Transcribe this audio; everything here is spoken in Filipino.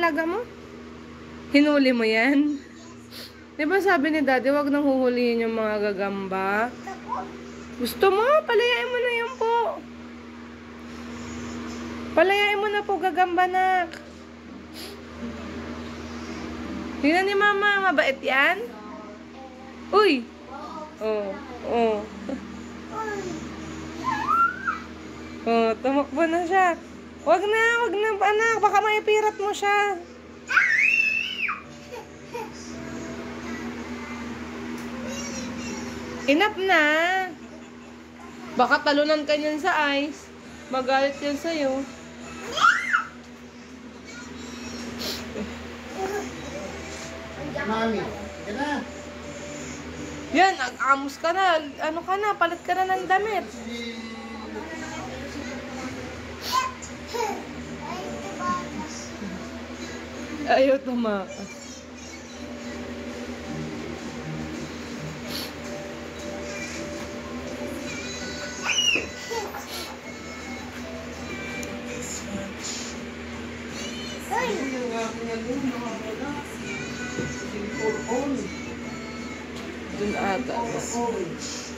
alaga mo? Hinuli mo yan? Di ba sabi ni Daddy, wag nang huhulihin yung mga gagamba? Gusto mo? Palayain mo na yan po. Palayain mo na po, gagamba, nak. Tingnan ni Mama, mabait yan? Uy! Oh, oh. Oh, tumakbo na siya. Wag na, anak. Baka maipirat mo siya. Enough na. Baka talunan ka niyan sa ice. Magalit yan sa'yo. Mami, yan na. Yan, amos ka na. Ano ka na, palit ka na ng damit. Ayaw tumakas. Dun ata.